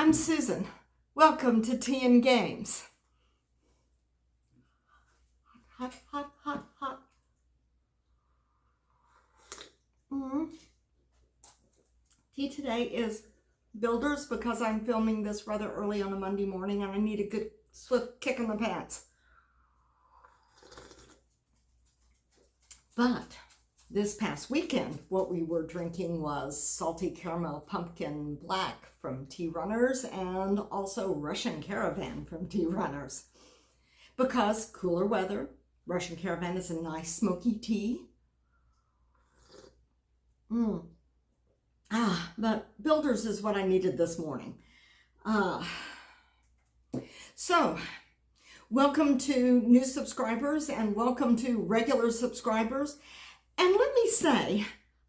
I'm Susan. Welcome to Tea and Games. Hot, hot, hot, hot. Tea today is Builders because I'm filming this rather early on a Monday morning and I need a good swift kick in the pants. But this past weekend, what we were drinking was salty caramel pumpkin black from Tea Runners and also Russian Caravan from Tea Runners. Because cooler weather, Russian Caravan is a nice smoky tea. But Builders is what I needed this morning. So, welcome to new subscribers and welcome to regular subscribers. And let me say,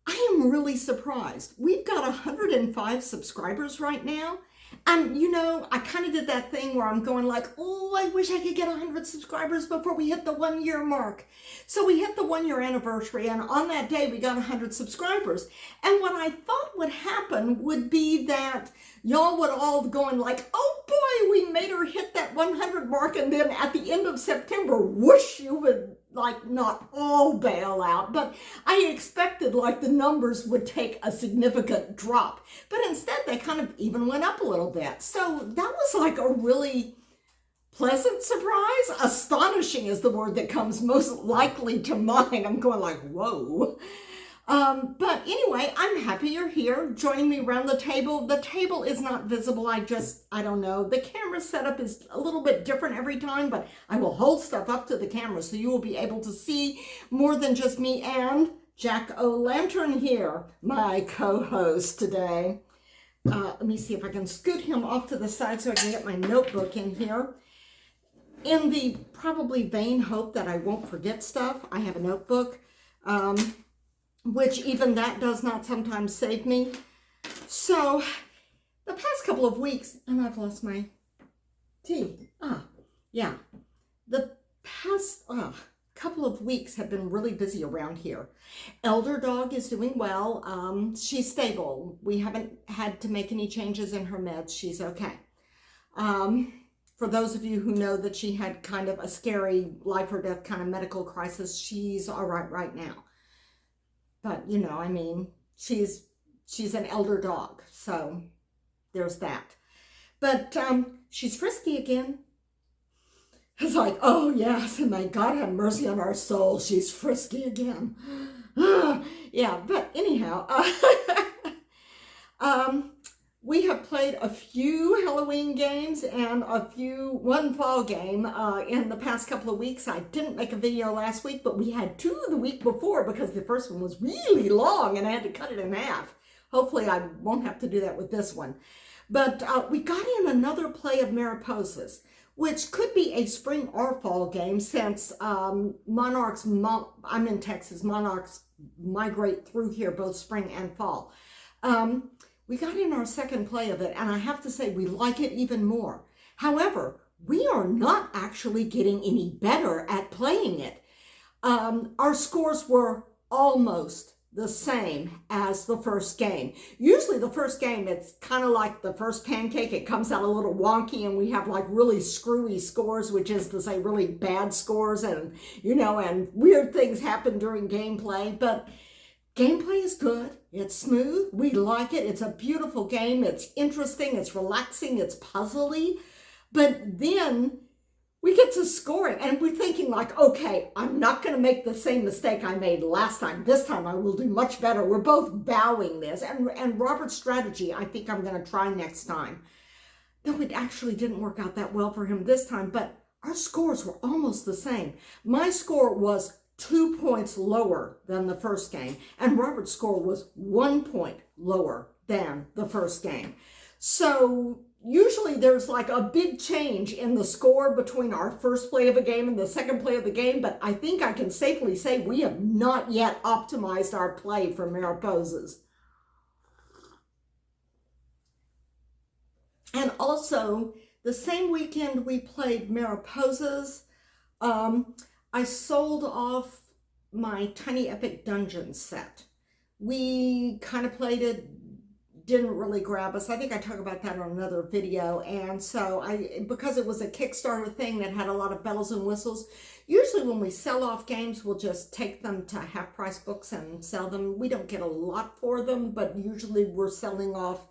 I am really surprised. We've got 105 subscribers right now. And you know, I kind of did that thing where I'm going like, oh, I wish I could get 100 subscribers before we hit the 1 year mark. So we hit the 1 year anniversary and on that day we got 100 subscribers. And what I thought would happen would be that y'all would all going like, oh boy, we made her hit that 100 mark. And then at the end of September, whoosh, you would like not all bail out, but I expected like the numbers would take a significant drop, but instead they kind of even went up a little bit. So that was like a really pleasant surprise. Astonishing is the word that comes most likely to mind. I'm going like, whoa. But anyway, I'm happy you're here joining me around the table. The table is not visible. I don't know. The camera setup is a little bit different every time, but I will hold stuff up to the camera so you will be able to see more than just me and Jack-o'-lantern here, my co-host today. Let me see if I can scoot him off to the side so I can get my notebook in here. In the probably vain hope that I won't forget stuff, I have a notebook. Which even that does not sometimes save me. So the past couple of weeks, and I've lost my tea. The past couple of weeks have been really busy around here. Elder dog is doing well. She's stable. We haven't had to make any changes in her meds. She's okay. For those of you who know that she had kind of a scary life or death kind of medical crisis, she's all right now. But, you know, I mean, she's an elder dog, so there's that. But she's frisky again. It's like, oh, yes, and may God have mercy on our soul. She's frisky again. Yeah, but anyhow, we have played a few Halloween games and one fall game in the past couple of weeks. I didn't make a video last week, but we had two the week before because the first one was really long and I had to cut it in half. Hopefully I won't have to do that with this one. But we got in another play of Mariposas, which could be a spring or fall game since I'm in Texas, monarchs migrate through here both spring and fall. We got in our second play of it, and I have to say we like it even more. However, we are not actually getting any better at playing it. Our scores were almost the same as the first game. Usually the first game, it's kind of like the first pancake. It comes out a little wonky, and we have like really screwy scores, which is to say really bad scores, and, you know, and weird things happen during gameplay, but gameplay is good. It's smooth. We like it. It's a beautiful game. It's interesting. It's relaxing. It's puzzly. But then we get to scoring and we're thinking like, okay, I'm not going to make the same mistake I made last time. This time I will do much better. We're both vowing this. And Robert's strategy, I think I'm going to try next time. Though it actually didn't work out that well for him this time, but our scores were almost the same. My score was 2 points lower than the first game, and Robert's score was 1 point lower than the first game. So usually there's like a big change in the score between our first play of a game and the second play of the game, but I think I can safely say we have not yet optimized our play for Mariposas. And also, the same weekend we played Mariposas, I sold off my Tiny Epic Dungeon set. We kind of played it didn't really grab us. I think I talk about that on another video. And so because it was a Kickstarter thing that had a lot of bells and whistles, usually when we sell off games, we'll just take them to half price books and sell them. We don't get a lot for them, but usually we're selling off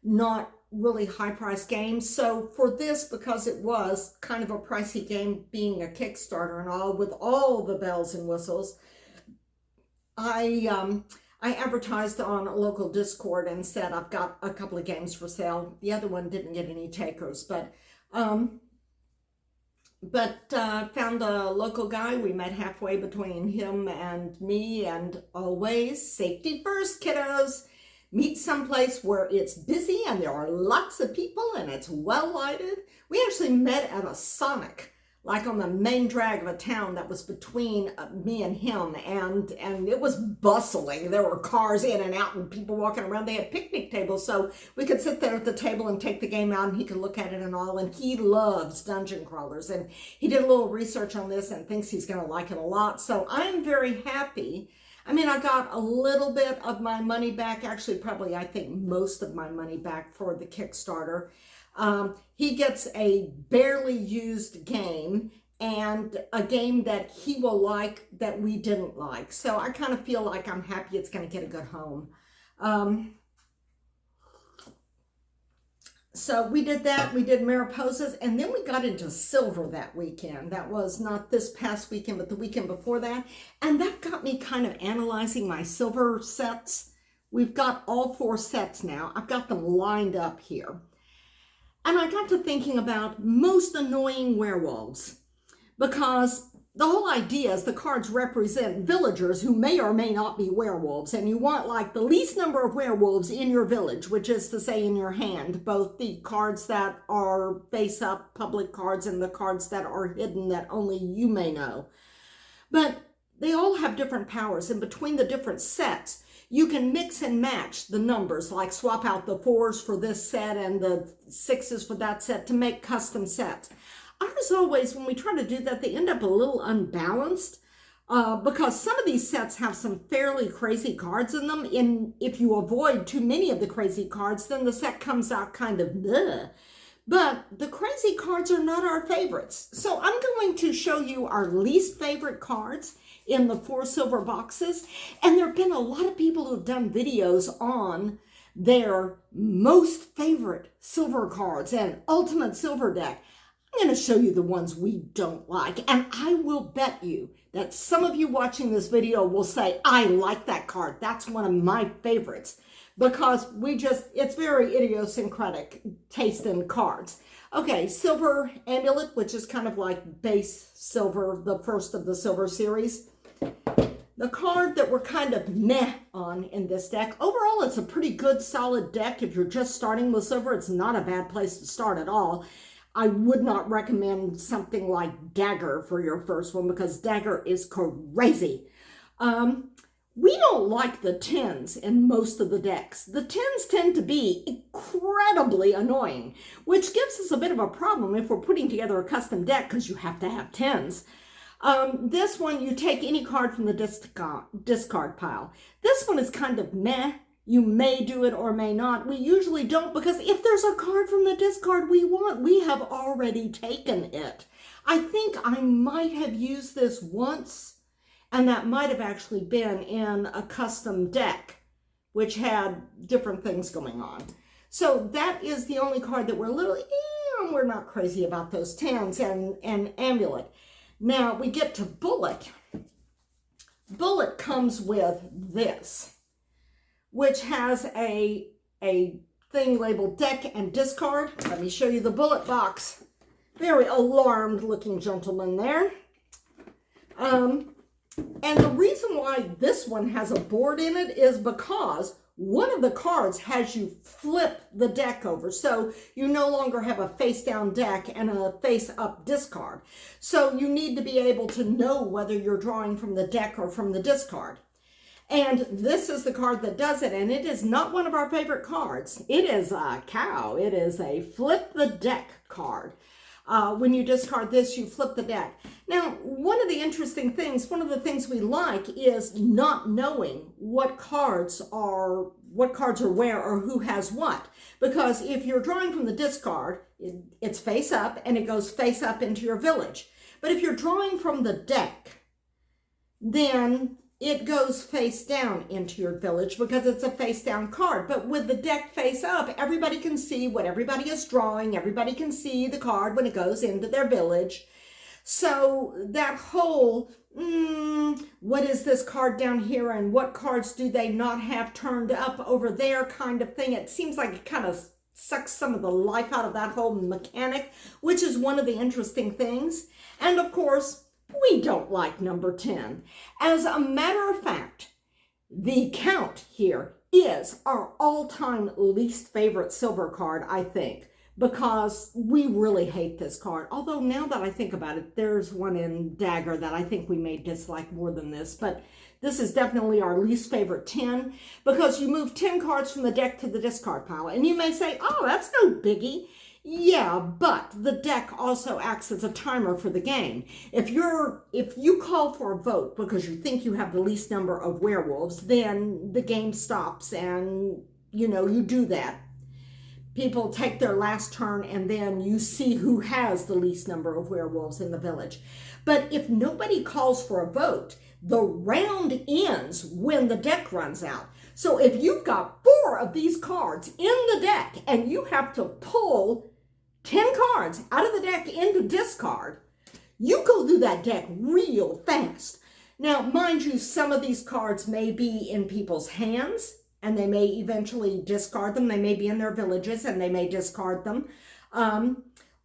not really high price games. So for this, because it was kind of a pricey game being a Kickstarter and all, with all the bells and whistles, I advertised on a local Discord and said, I've got a couple of games for sale. The other one didn't get any takers, but found a local guy. We met halfway between him and me, and always safety first, kiddos. Meet someplace where it's busy and there are lots of people and it's well lighted. We actually met at a Sonic, like on the main drag of a town that was between me and him, and it was bustling. There were cars in and out and people walking around. They had picnic tables, so we could sit there at the table and take the game out and he could look at it and all, and he loves dungeon crawlers, and he did a little research on this and thinks he's gonna like it a lot. So I'm very happy. I mean, I got a little bit of my money back, actually probably I think most of my money back for the Kickstarter. He gets a barely used game and a game that he will like that we didn't like. So I kind of feel like I'm happy it's going to get a good home. So we did that. We did Mariposas, and then we got into silver that weekend. That was not this past weekend, but the weekend before that. And that got me kind of analyzing my silver sets. We've got all 4 sets now. I've got them lined up here. And I got to thinking about most annoying werewolves, because the whole idea is the cards represent villagers who may or may not be werewolves, and you want like the least number of werewolves in your village, which is to say in your hand, both the cards that are face up public cards and the cards that are hidden that only you may know. But they all have different powers, and between the different sets, you can mix and match the numbers, like swap out the 4s for this set and the 6s for that set to make custom sets. Ours always, when we try to do that, they end up a little unbalanced because some of these sets have some fairly crazy cards in them. If you avoid too many of the crazy cards, then the set comes out kind of bleh. But the crazy cards are not our favorites. So I'm going to show you our least favorite cards in the 4 silver boxes. And there have been a lot of people who've done videos on their most favorite silver cards and ultimate silver deck. I'm going to show you the ones we don't like. And I will bet you that some of you watching this video will say, I like that card. That's one of my favorites. Because it's very idiosyncratic taste in cards. Okay, Silver Amulet, which is kind of like base silver, the first of the silver series. The card that we're kind of meh on in this deck. Overall, it's a pretty good, solid deck. If you're just starting with silver, it's not a bad place to start at all. I would not recommend something like Dagger for your first one, because Dagger is crazy. We don't like the 10s in most of the decks. The 10s tend to be incredibly annoying, which gives us a bit of a problem if we're putting together a custom deck, because you have to have 10s. This one, you take any card from the discard pile. This one is kind of meh. You may do it or may not. We usually don't, because if there's a card from the discard we want, we have already taken it. I think I might have used this once, and that might have actually been in a custom deck, which had different things going on. So that is the only card that we're not crazy about those 10s and Amulet. Now we get to Bullet. Bullet comes with this, which has a thing labeled deck and discard. Let me show you the Bullet box. Very alarmed looking gentleman there. And the reason why this one has a board in it is because one of the cards has you flip the deck over. So you no longer have a face down deck and a face up discard. So you need to be able to know whether you're drawing from the deck or from the discard. And this is the card that does it. And it is not one of our favorite cards. It is a cow. It is a flip the deck card. When you discard this, you flip the deck. Now, one of the interesting things, one of the things we like is not knowing what cards are what cards are where or who has what. Because if you're drawing from the discard, it's face up and it goes face up into your village. But if you're drawing from the deck, then it goes face down into your village because it's a face down card. But with the deck face up, everybody can see what everybody is drawing. Everybody can see the card when it goes into their village. So that whole, what is this card down here and what cards do they not have turned up over there kind of thing, it seems like it kind of sucks some of the life out of that whole mechanic, which is one of the interesting things. And of course, we don't like number 10. As a matter of fact, the count here is our all-time least favorite silver card, I think, because we really hate this card. Although now that I think about it, there's one in Dagger that I think we may dislike more than this, but this is definitely our least favorite 10 because you move 10 cards from the deck to the discard pile. And you may say, oh, that's no biggie. Yeah, but the deck also acts as a timer for the game. If you call for a vote because you think you have the least number of werewolves, then the game stops and, you do that. People take their last turn and then you see who has the least number of werewolves in the village. But if nobody calls for a vote, the round ends when the deck runs out. So if you've got 4 of these cards in the deck and you have to pull 10 cards out of the deck into discard, you go through that deck real fast. Now, mind you, some of these cards may be in people's hands and they may eventually discard them. They may be in their villages and they may discard them.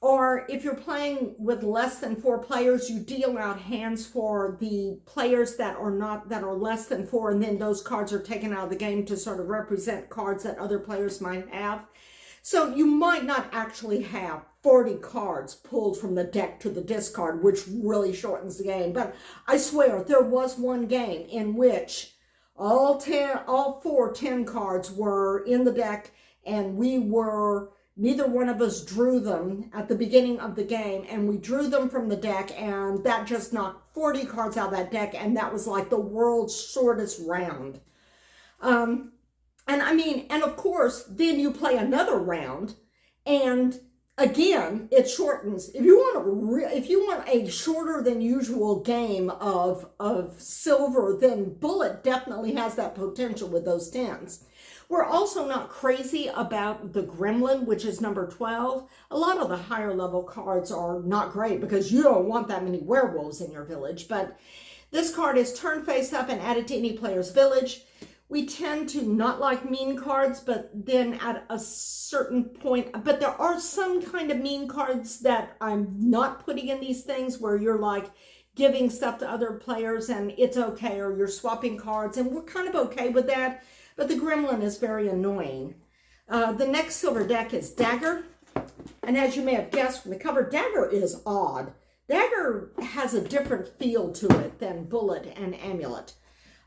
Or if you're playing with less than 4 players, you deal out hands for the players that are less than 4, and then those cards are taken out of the game to sort of represent cards that other players might have. So you might not actually have 40 cards pulled from the deck to the discard, which really shortens the game. But I swear, there was one game in which all 4 10 cards were in the deck, and neither one of us drew them at the beginning of the game, and we drew them from the deck, and that just knocked 40 cards out of that deck, and that was like the world's shortest round. And of course, then you play another round, and again, it shortens. If you want a shorter than usual game of silver, then Bullet definitely has that potential with those 10s. We're also not crazy about the Gremlin, which is number 12. A lot of the higher level cards are not great because you don't want that many werewolves in your village. But this card is turned face up and added to any player's village. We tend to not like mean cards, but then at a certain point, but there are some kind of mean cards that I'm not putting in these things where you're like giving stuff to other players and it's okay, or you're swapping cards, and we're kind of okay with that. But the Gremlin is very annoying. The next silver deck is Dagger. And as you may have guessed from the cover, Dagger is odd. Dagger has a different feel to it than Bullet and Amulet.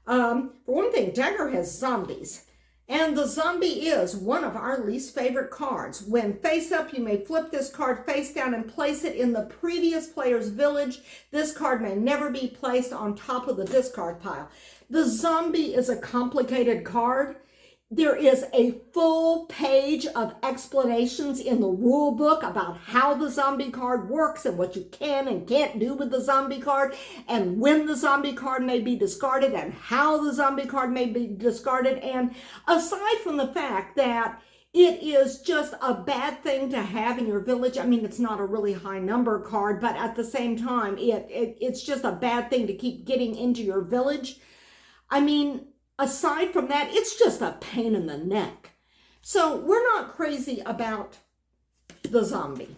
For one thing, Dagger has zombies. And the zombie is one of our least favorite cards. When face up, you may flip this card face down and place it in the previous player's village. This card may never be placed on top of the discard pile. The zombie is a complicated card. There is a full page of explanations in the rule book about how the zombie card works and what you can and can't do with the zombie card, and when the zombie card may be discarded and how the zombie card may be discarded. And aside from the fact that it is just a bad thing to have in your village, I mean, it's not a really high number card, but at the same time, it's just a bad thing to keep getting into your village. I mean, aside from that, it's just a pain in the neck. So we're not crazy about the zombie.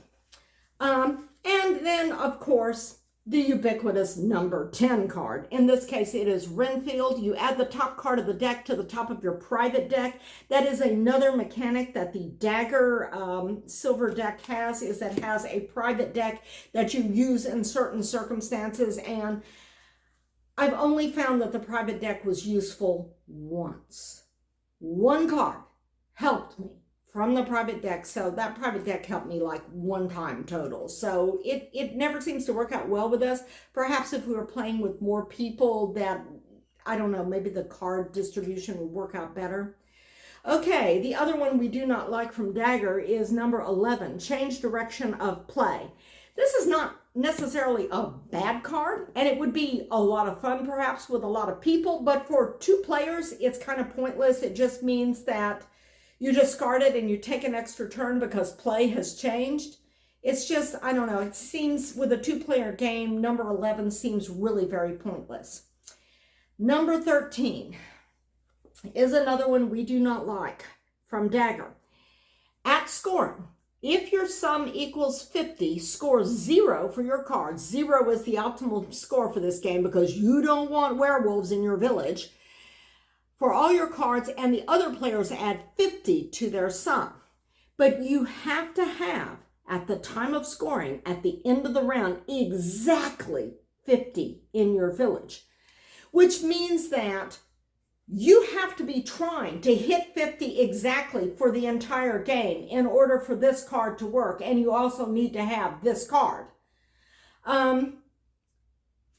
And then, of course, the ubiquitous number 10 card. In this case, it is Renfield. You add the top card of the deck to the top of your private deck. That is another mechanic that the Dagger silver deck has, is that it has a private deck that you use in certain circumstances. And I've only found that the private deck was useful once. One card helped me from the private deck. So that private deck helped me like one time total. So it never seems to work out well with us. Perhaps if we were playing with more people, that, I don't know, maybe the card distribution would work out better. Okay, the other one we do not like from Dagger is number 11, change direction of play. This is not necessarily a bad card, and it would be a lot of fun perhaps with a lot of people, but for 2 players, it's kind of pointless. It just means that you discard it and you take an extra turn because play has changed. It's just, I don't know, it seems with a 2-player game, number 11 seems really very pointless. Number 13 is another one we do not like from Dagger. At scoring, if your sum equals 50, score 0 for your cards. 0 is the optimal score for this game because you don't want werewolves in your village. For all your cards, and the other players add 50 to their sum. But you have to have, at the time of scoring, at the end of the round, exactly 50 in your village. Which means that you have to be trying to hit 50 exactly for the entire game in order for this card to work. And you also need to have this card. And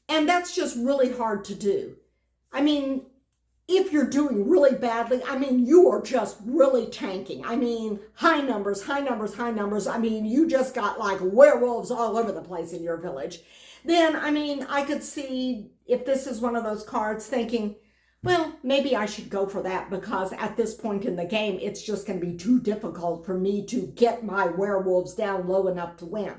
that's just really hard to do. I mean, if you're doing really badly, I mean, you are just really tanking. I mean, high numbers, high numbers, high numbers. I mean, you just got like werewolves all over the place in your village. Then, I mean, I could see if this is one of those cards thinking, well, maybe I should go for that because at this point in the game, it's just going to be too difficult for me to get my werewolves down low enough to win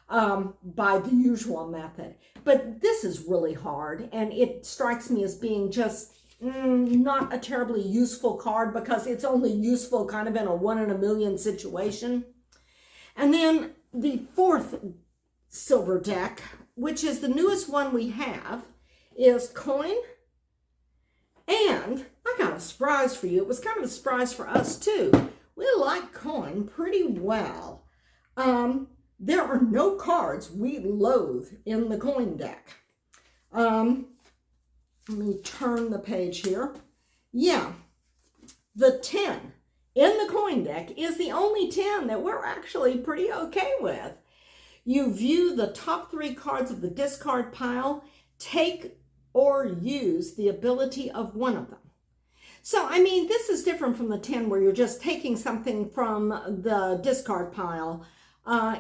by the usual method. But this is really hard, and it strikes me as being just not a terribly useful card because it's only useful kind of in a 1 in a million situation. And then the 4th silver deck, which is the newest one we have, is Coin. And I got a surprise for you. It was kind of a surprise for us too. We like Coin pretty well. There are no cards we loathe in the Coin deck. Let me turn the page here. Yeah, the 10 in the Coin deck is the only 10 that we're actually pretty okay with. You view the top 3 cards of the discard pile, take or use the ability of one of them. So, I mean, this is different from the 10 where you're just taking something from the discard pile.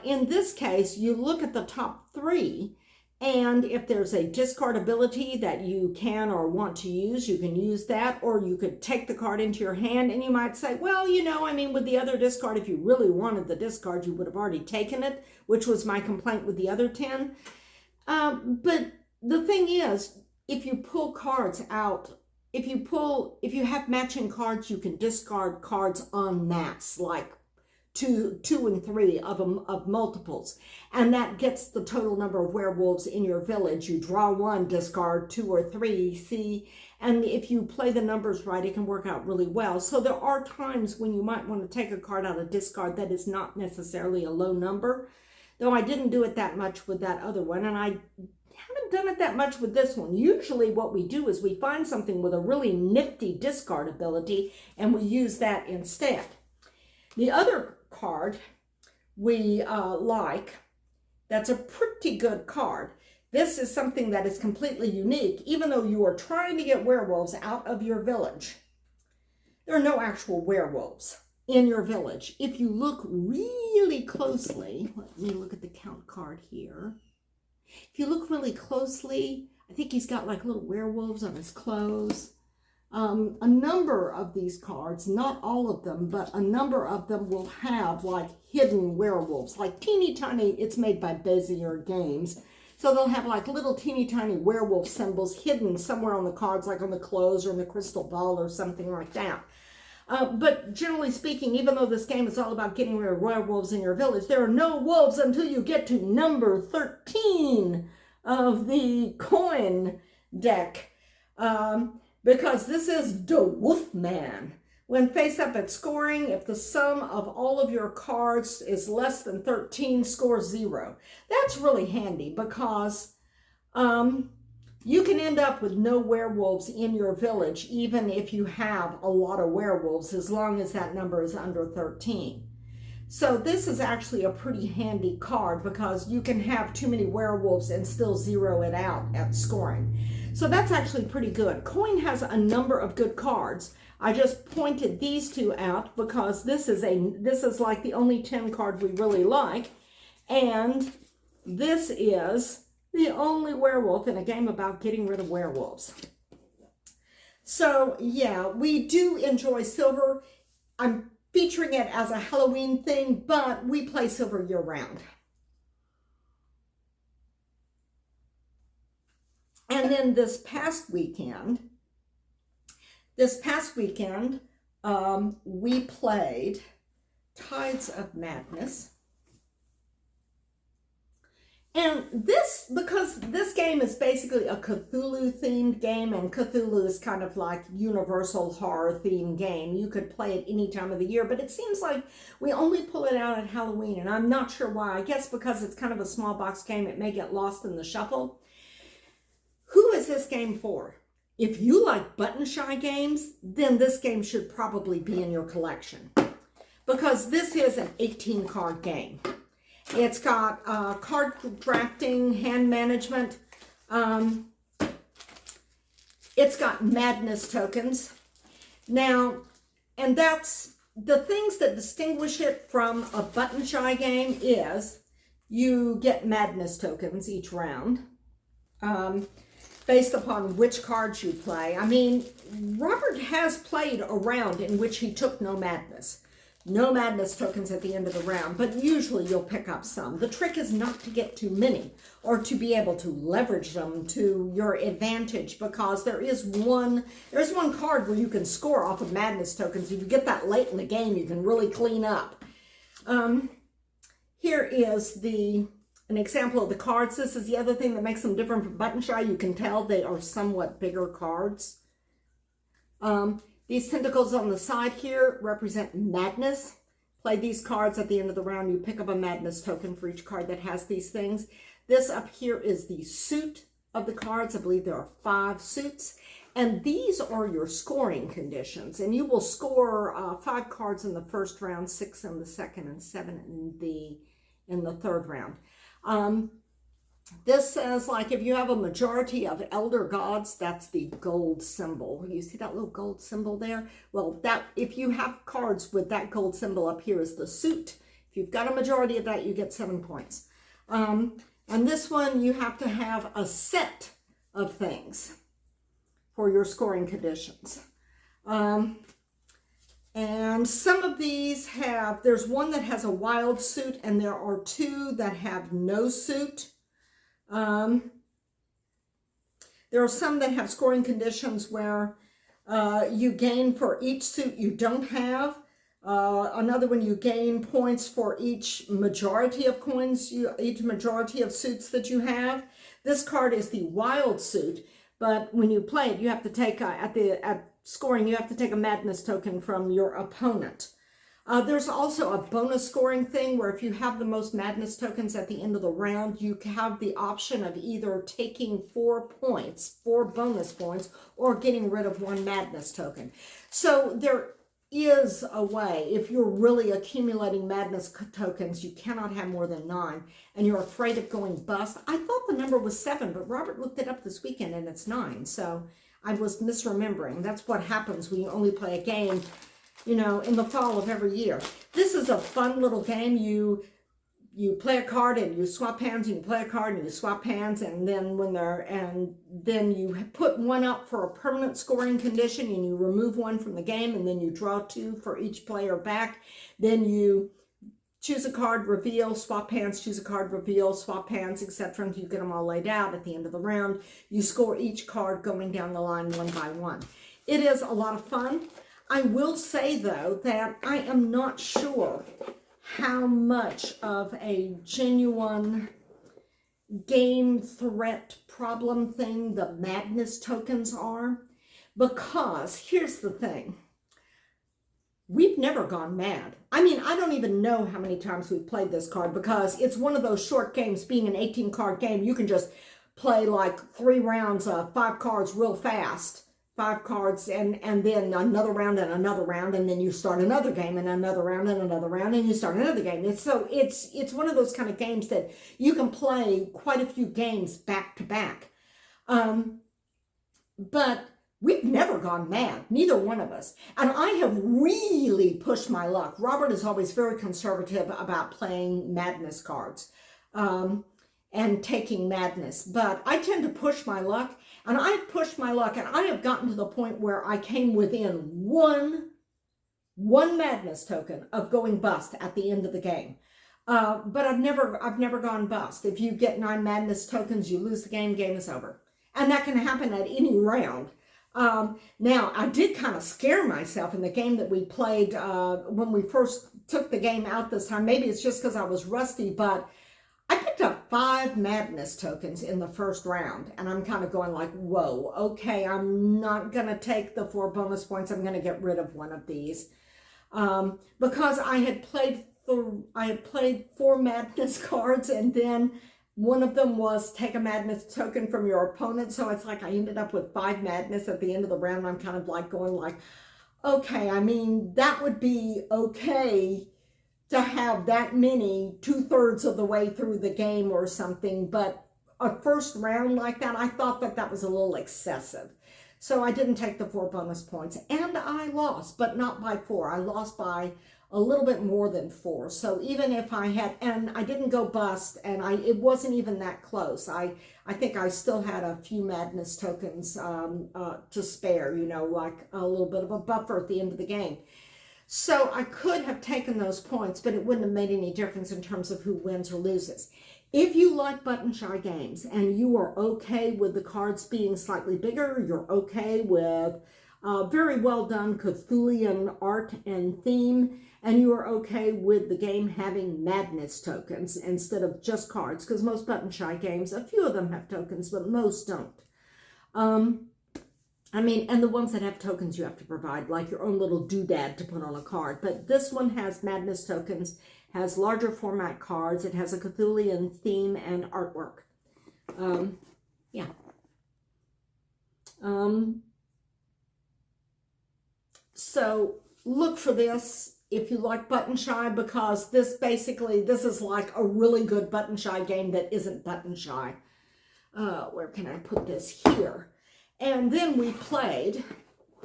In this case, you look at the top 3, and if there's a discard ability that you can or want to use, you can use that, or you could take the card into your hand, and you might say, well, you know, I mean, with the other discard, if you really wanted the discard, you would have already taken it, which was my complaint with the other 10. But the thing is, if you pull cards out, if you have matching cards, you can discard cards en masse, like two and 3 of multiples, and that gets the total number of werewolves in your village. You draw 1, discard 2 or 3, see, and if you play the numbers right, it can work out really well. So there are times when you might want to take a card out of discard that is not necessarily a low number, though I didn't do it that much with that other one, and I haven't done it that much with this one. Usually what we do is we find something with a really nifty discard ability and we use that instead. The other card we like, that's a pretty good card. This is something that is completely unique. Even though you are trying to get werewolves out of your village, there are no actual werewolves in your village. If you look really closely, let me look at the count card here. If you look really closely, I think he's got like little werewolves on his clothes. A number of these cards, not all of them, but a number of them will have like hidden werewolves, like teeny tiny. It's made by Bezier Games. So they'll have like little teeny tiny werewolf symbols hidden somewhere on the cards, like on the clothes or in the crystal ball or something like that. But generally speaking, even though this game is all about getting rid of werewolves in your village, there are no wolves until you get to number 13 of the Coin deck. Because this is the Wolfman. When face up at scoring, if the sum of all of your cards is less than 13, score 0. That's really handy because you can end up with no werewolves in your village, even if you have a lot of werewolves, as long as that number is under 13. So this is actually a pretty handy card because you can have too many werewolves and still zero it out at scoring. So that's actually pretty good. Coin has a number of good cards. I just pointed these two out because this is like the only 10 card we really like. And this is the only werewolf in a game about getting rid of werewolves. So yeah, we do enjoy silver. I'm featuring it as a Halloween thing, but we play silver year round. And then this past weekend, we played Tides of Madness. And because this game is basically a Cthulhu-themed game, and Cthulhu is kind of like universal horror-themed game. You could play it any time of the year, but it seems like we only pull it out at Halloween, and I'm not sure why. I guess because it's kind of a small box game, it may get lost in the shuffle. Who is this game for? If you like button-shy games, then this game should probably be in your collection, because this is an 18-card game. It's got card drafting, hand management. It's got madness tokens. Now, and that's the things that distinguish it from a button-shy game is you get madness tokens each round. Based upon which cards you play. I mean, Robert has played a round in which he took no madness. No madness tokens at the end of the round, but usually you'll pick up some. The trick is not to get too many or to be able to leverage them to your advantage, because there's one card where you can score off of madness tokens. If you get that late in the game, you can really clean up. Here is an example of the cards. This is the other thing that makes them different from button shy. You can tell they are somewhat bigger cards. These tentacles on the side here represent madness. Play these cards at the end of the round. You pick up a madness token for each card that has these things. This up here is the suit of the cards. I believe there are 5 suits. And these are your scoring conditions. And you will score 5 cards in the first round, 6 in the second, and 7 in the third round. This says, like, if you have a majority of elder gods, that's the gold symbol. You see that little gold symbol there? Well, if you have cards with that gold symbol up here is the suit. If you've got a majority of that, you get 7 points. And this one, you have to have a set of things for your scoring conditions. And some of these there's one that has a wild suit, and there are 2 that have no suit. There are some that have scoring conditions where you gain for each suit you don't have. Another one, you gain points for each majority of each majority of suits that you have. This card is the wild suit, but when you play it, you have to take at scoring, you have to take a madness token from your opponent. There's also a bonus scoring thing where if you have the most madness tokens at the end of the round, you have the option of either taking 4 bonus points, or getting rid of 1 madness token. So there is a way, if you're really accumulating madness tokens, you cannot have more than 9, and you're afraid of going bust. I thought the number was 7, but Robert looked it up this weekend and it's 9, so I was misremembering. That's what happens when you only play a game, you know, in the fall of every year. This is a fun little game. You play a card and you swap hands, and you play a card and you swap hands, and then then you put 1 up for a permanent scoring condition, and you remove 1 from the game, and then you draw 2 for each player back. Then you choose a card, reveal, swap hands, choose a card, reveal, swap hands, etc. until you get them all laid out. At the end of the round, you score each card going down the line 1 by 1. It is a lot of fun. I will say, though, that I am not sure how much of a genuine game threat problem thing the madness tokens are, because here's the thing. We've never gone mad. I mean, I don't even know how many times we've played this card, because it's one of those short games. Being an 18-card game, you can just play like 3 rounds of 5 cards real fast. 5 cards, and then another round, and then you start another game, and another round, and you start another game. It's one of those kind of games that you can play quite a few games back to back. but we've never gone mad, neither one of us. And I have really pushed my luck. Robert is always very conservative about playing madness cards and taking madness. But I tend to push my luck, and I've pushed my luck, and I have gotten to the point where I came within one madness token of going bust at the end of the game. But I've never gone bust. If you get 9 madness tokens, you lose the game, game is over. And that can happen at any round. Now, I did kind of scare myself in the game that we played when we first took the game out this time. Maybe it's just because I was rusty, but I picked up 5 madness tokens in the first round. And I'm kind of going like, whoa, okay, I'm not going to take the 4 bonus points. I'm going to get rid of one of these. Because I had played 4 madness cards, and then one of them was take a madness token from your opponent. So it's like I ended up with 5 madness at the end of the round. I'm kind of like going like, okay, I mean, that would be okay to have that many 2/3 of the way through the game or something. But a first round like that, I thought that that was a little excessive. So I didn't take the 4 bonus points, and I lost, but not by 4. I lost by a little bit more than 4. So even if I had, and I didn't go bust, and it wasn't even that close. I think I still had a few madness tokens to spare, you know, like a little bit of a buffer at the end of the game. So I could have taken those points, but it wouldn't have made any difference in terms of who wins or loses. If you like button shy games and you are okay with the cards being slightly bigger, you're okay with very well done Cthulhian art and theme, and you are okay with the game having madness tokens instead of just cards, because most button shy games, a few of them have tokens, but most don't. I mean, and the ones that have tokens you have to provide, like your own little doodad to put on a card. But this one has madness tokens, has larger format cards, it has a Cthulhian theme and artwork. Yeah. So look for this if you like button shy, because this is like a really good button shy game that isn't button shy. Where can I put this? Here. And then we played,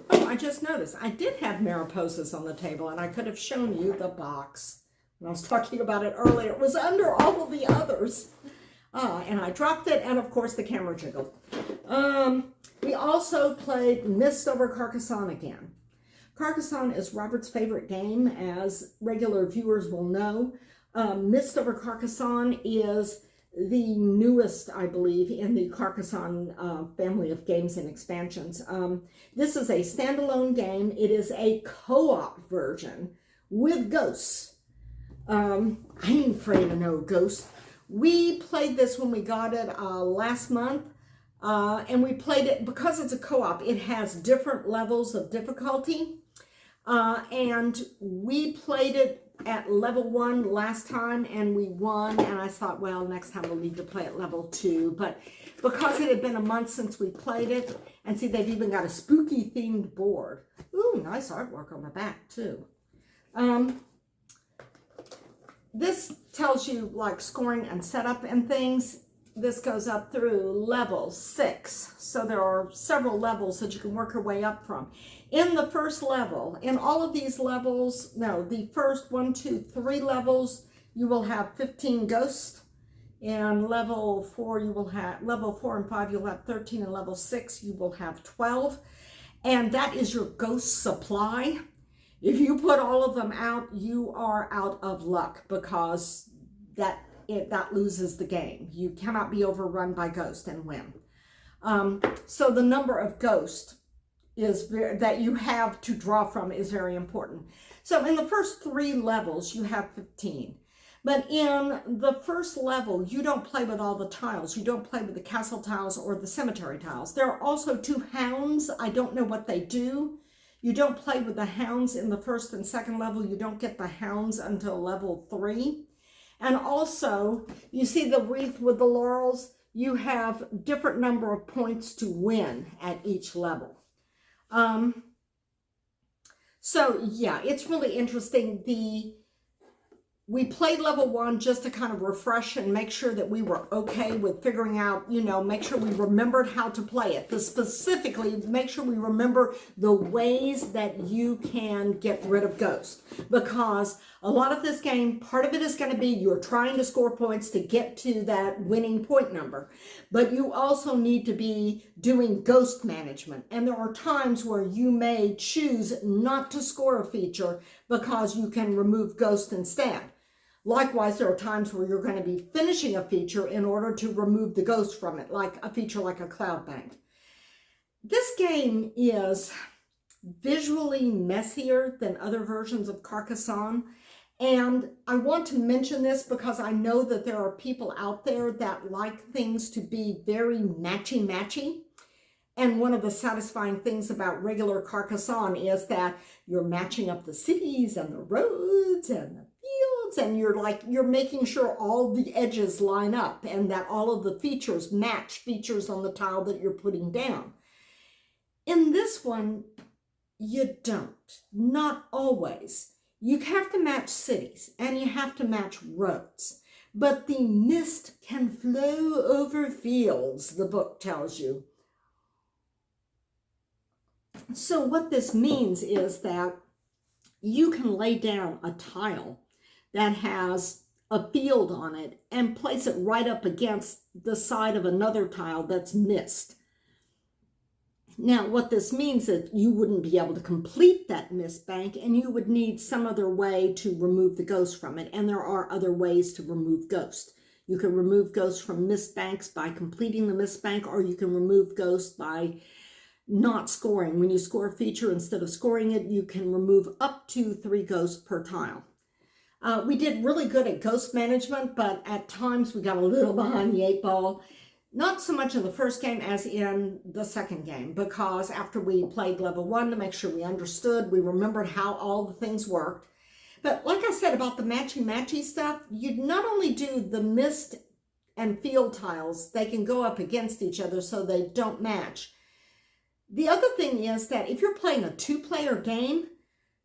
oh, I just noticed, I did have Mariposas on the table, and I could have shown you the box when I was talking about it earlier. It was under all of the others. And I dropped it, and of course the camera jiggled. We also played Mist over Carcassonne again. Carcassonne is Robert's favorite game, as regular viewers will know. Mist over Carcassonne is the newest, I believe, in the Carcassonne family of games and expansions. This is a standalone game. It is a co-op version with ghosts. I ain't afraid of no ghosts. We played this when we got it last month, and we played it because it's a co-op. It has different levels of difficulty, and we played it at level 1 last time, and we won, and I thought, well, next time we'll need to play at level 2, but because it had been a month since we played it, and see, they've even got a spooky themed board. Ooh, nice artwork on the back too. This tells you like scoring and setup and things. This goes up through level 6, so there are several levels that you can work your way up from. In the first level, in all of these levels, no, the first 1, 2, 3 levels, you will have 15 ghosts. In level 4, you will have, level 4 and 5, you'll have 13, and level 6, you will have 12. And that is your ghost supply. If you put all of them out, you are out of luck, because that loses the game. You cannot be overrun by ghosts and win. So the number of ghosts that you have to draw from is very important. So in the first 3 levels, you have 15. But in the first level, you don't play with all the tiles. You don't play with the castle tiles or the cemetery tiles. There are also 2 hounds. I don't know what they do. You don't play with the hounds in the first and second level. You don't get the hounds until level 3. And also, you see the wreath with the laurels? You have different number of points to win at each level. So yeah, it's really interesting. we played level 1 just to kind of refresh and make sure that we were okay with figuring out, you know, make sure we remembered how to play it. Specifically, make sure we remember the ways that you can get rid of ghosts. Because a lot of this game, part of it is going to be you're trying to score points to get to that winning point number. But you also need to be doing ghost management. And there are times where you may choose not to score a feature because you can remove ghosts instead. Likewise, there are times where you're going to be finishing a feature in order to remove the ghost from it, like a feature like a cloud bank. This game is visually messier than other versions of Carcassonne. And I want to mention this because I know that there are people out there that like things to be very matchy-matchy. And one of the satisfying things about regular Carcassonne is that you're matching up the cities and the roads and the fields, and you're making sure all the edges line up and that all of the features match features on the tile that you're putting down. In this one, you don't. Not always. You have to match cities and you have to match roads. But the mist can flow over fields, the book tells you. So what this means is that you can lay down a tile that has a field on it and place it right up against the side of another tile that's mist. Now, what this means is you wouldn't be able to complete that mist bank and you would need some other way to remove the ghost from it. And there are other ways to remove ghosts. You can remove ghosts from mist banks by completing the mist bank, or you can remove ghosts by not scoring. When you score a feature, instead of scoring it, you can remove up to 3 ghosts per tile. We did really good at ghost management, but at times we got a little behind the 8 ball. Not so much in the first game as in the second game, because after we played level 1 to make sure we understood, we remembered how all the things worked. But like I said about the matchy-matchy stuff, you not only do the mist and field tiles, they can go up against each other so they don't match. The other thing is that if you're playing a 2-player game,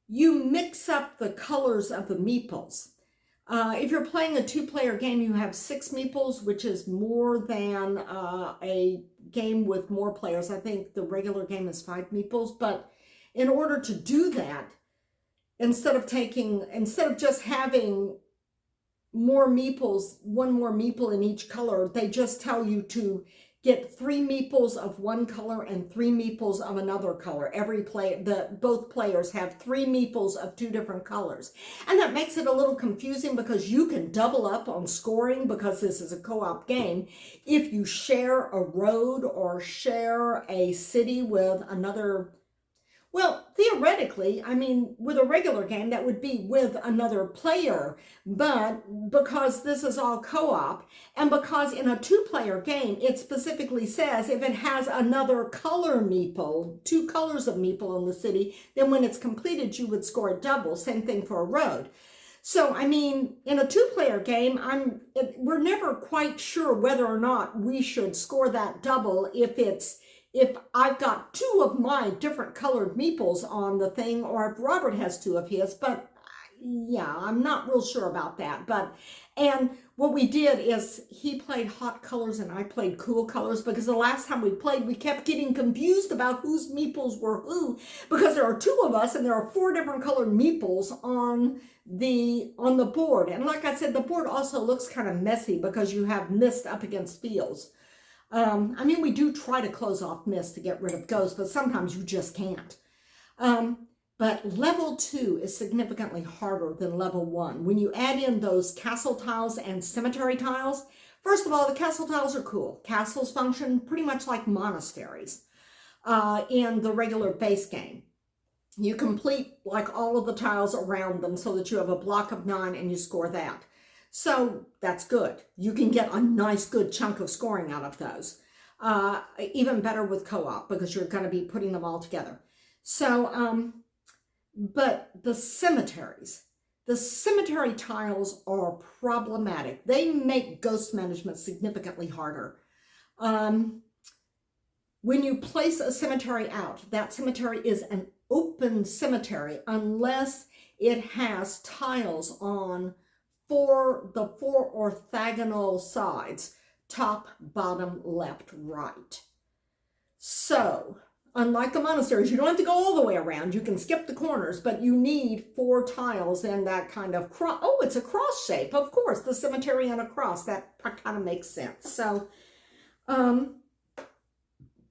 you mix up the colors of the meeples. If you're playing a 2-player game, you have 6 meeples, which is more than a game with more players. I think the regular game is 5 meeples, but in order to do that, instead of just having more meeples, one more meeple in each color, they just tell you to get 3 meeples of one color and 3 meeples of another color. Both players have 3 meeples of 2 different colors. And that makes it a little confusing because you can double up on scoring, because this is a co-op game, if you share a road or share a city with another. Well, theoretically, I mean, with a regular game, that would be with another player. But because this is all co-op, and because in a 2-player game, it specifically says if it has another color meeple, 2 colors of meeple in the city, then when it's completed, you would score it double. Same thing for a road. So, I mean, in a 2-player game, we're never quite sure whether or not we should score that double if I've got 2 of my different colored meeples on the thing, or if Robert has 2 of his. But yeah, I'm not real sure about that. And what we did is he played hot colors and I played cool colors, because the last time we played, we kept getting confused about whose meeples were who, because there are 2 of us and there are 4 different colored meeples on the board. And like I said, the board also looks kind of messy because you have mist up against fields. I mean, we do try to close off mist to get rid of ghosts, but sometimes you just can't. But level 2 is significantly harder than level 1. When you add in those castle tiles and cemetery tiles, first of all, the castle tiles are cool. Castles function pretty much like monasteries in the regular base game. You complete like all of the tiles around them so that you have a block of 9 and you score that. So that's good. You can get a nice good chunk of scoring out of those. Even better with co-op, because you're going to be putting them all together. So, but the cemetery tiles are problematic. They make ghost management significantly harder. When you place a cemetery out, that cemetery is an open cemetery unless it has tiles on the four orthogonal sides, top, bottom, left, right. So, unlike the monasteries, you don't have to go all the way around. You can skip the corners, but you need 4 tiles in that kind of cross. Oh, it's a cross shape. Of course, the cemetery and a cross. That kind of makes sense.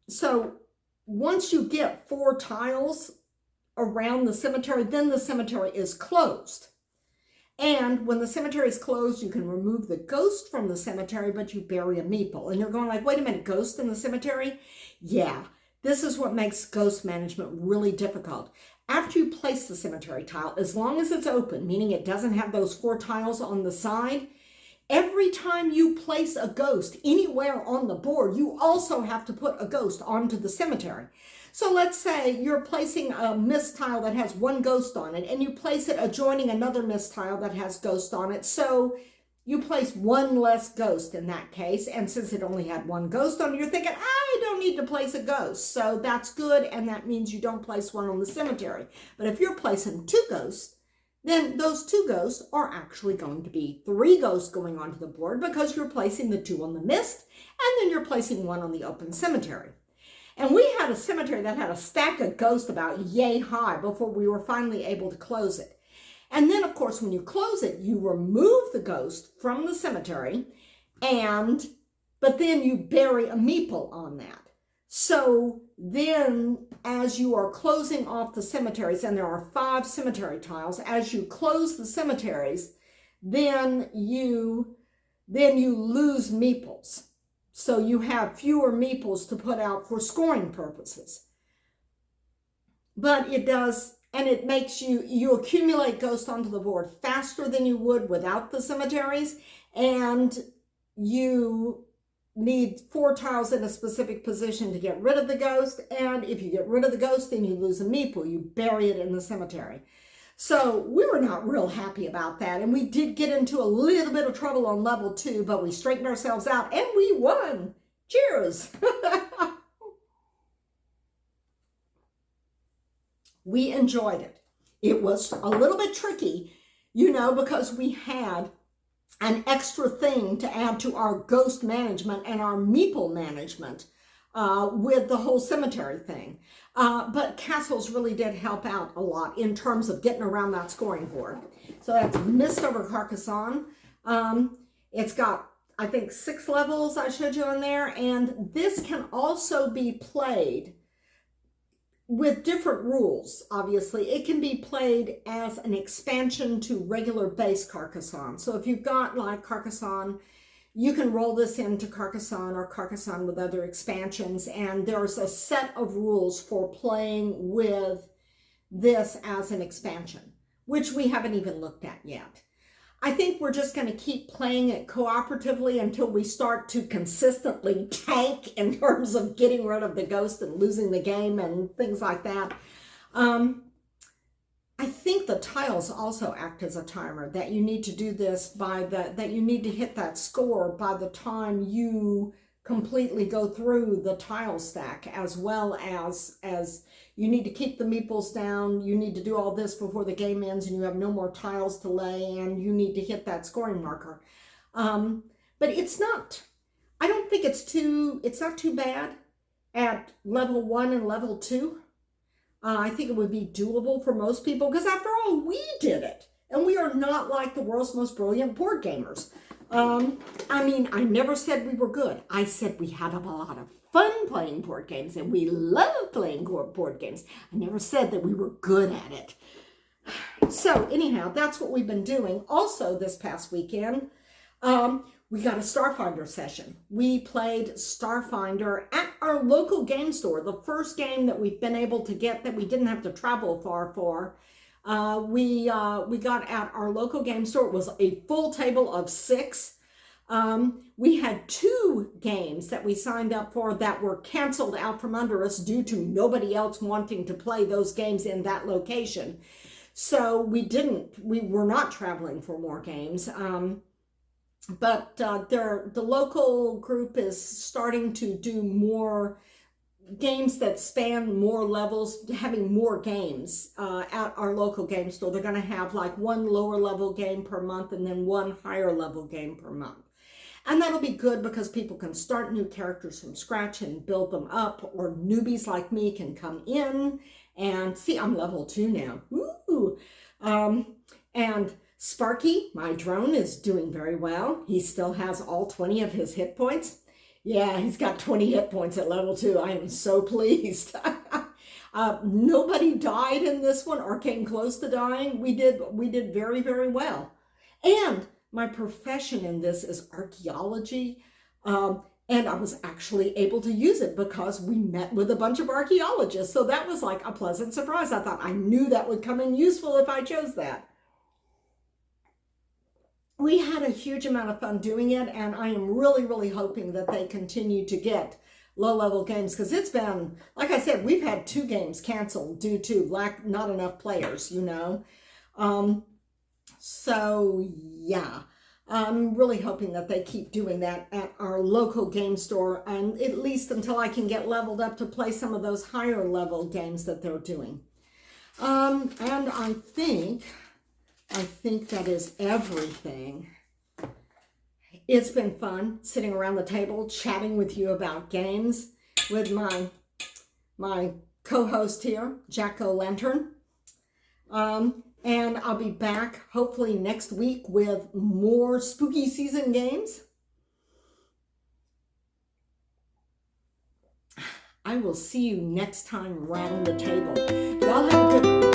So once you get 4 tiles around the cemetery, then the cemetery is closed. And when the cemetery is closed, you can remove the ghost from the cemetery, but you bury a meeple. And you're going like, wait a minute, ghost in the cemetery? Yeah, this is what makes ghost management really difficult. After you place the cemetery tile, as long as it's open, meaning it doesn't have those 4 tiles on the side, every time you place a ghost anywhere on the board, you also have to put a ghost onto the cemetery. So let's say you're placing a mist tile that has 1 ghost on it, and you place it adjoining another mist tile that has ghost on it. So you place 1 less ghost in that case. And since it only had 1 ghost on it, you're thinking, I don't need to place a ghost. So that's good. And that means you don't place 1 on the cemetery. But if you're placing 2 ghosts, then those 2 ghosts are actually going to be 3 ghosts going onto the board, because you're placing the 2 on the mist, and then you're placing 1 on the open cemetery. And we had a cemetery that had a stack of ghosts about yay high before we were finally able to close it. And then, of course, when you close it, you remove the ghost from the cemetery, but then you bury a meeple on that. So then, as you are closing off the cemeteries, and there are 5 cemetery tiles, as you close the cemeteries, then you lose meeples. So you have fewer meeples to put out for scoring purposes. But it does, and it makes you accumulate ghosts onto the board faster than you would without the cemeteries, and you need 4 tiles in a specific position to get rid of the ghost. And if you get rid of the ghost, then you lose a meeple. You bury it in the cemetery. So we were not real happy about that. And we did get into a little bit of trouble on level 2, but we straightened ourselves out and we won. Cheers. We enjoyed it. It was a little bit tricky, because we had an extra thing to add to our ghost management and our meeple management with the whole cemetery thing. But castles really did help out a lot in terms of getting around that scoring board. So that's Mist over Carcassonne. It's got, I think, 6 levels I showed you on there. And this can also be played with different rules, obviously. It can be played as an expansion to regular base Carcassonne. So if you've got like Carcassonne, you can roll this into Carcassonne or Carcassonne with other expansions. And there's a set of rules for playing with this as an expansion, which we haven't even looked at yet. I think we're just going to keep playing it cooperatively until we start to consistently tank in terms of getting rid of the ghost and losing the game and things like that. I think the tiles also act as a timer, that you need to do this that you need to hit that score by the time you completely go through the tile stack, as well as you need to keep the meeples down. You need to do all this before the game ends and you have no more tiles to lay, and you need to hit that scoring marker. But it's not, I don't think it's not too bad at level 1 and level 2. I think it would be doable for most people, because after all, we did it. And we are not like the world's most brilliant board gamers. I mean, I never said we were good. I said we had a lot of fun playing board games, and we love playing board games. I never said that we were good at it. So anyhow, that's what we've been doing. Also, this past weekend, we got a Starfinder session. We played Starfinder at our local game store. The first game that we've been able to get that we didn't have to travel far for. We got at our local game store. It was a full table of 6. We had 2 games that we signed up for that were canceled out from under us due to nobody else wanting to play those games in that location. So we were not traveling for more games. But the local group is starting to do more games that span more levels, having more games at our local game store. They're going to have like one lower level game per month and then one higher level game per month. And that'll be good because people can start new characters from scratch and build them up, or newbies like me can come in and see, I'm level 2 now. Woo! And Sparky, my drone, is doing very well. He still has all 20 of his hit points. Yeah, he's got 20 hit points at level 2. I am so pleased. Nobody died in this one or came close to dying. We did very, very well. And my profession in this is archaeology, and I was actually able to use it because we met with a bunch of archaeologists. So that was like a pleasant surprise. I thought I knew that would come in useful if I chose that. We had a huge amount of fun doing it, and I am really, really hoping that they continue to get low-level games, because it's been, like I said, we've had 2 games canceled due to not enough players, you know. So yeah, I'm really hoping that they keep doing that at our local game store, and at least until I can get leveled up to play some of those higher level games that they're doing. And I think that is everything. It's been fun sitting around the table chatting with you about games with my co-host here, Jack-O-Lantern. And I'll be back hopefully next week with more spooky season games. I will see you next time around the table. Y'all have a good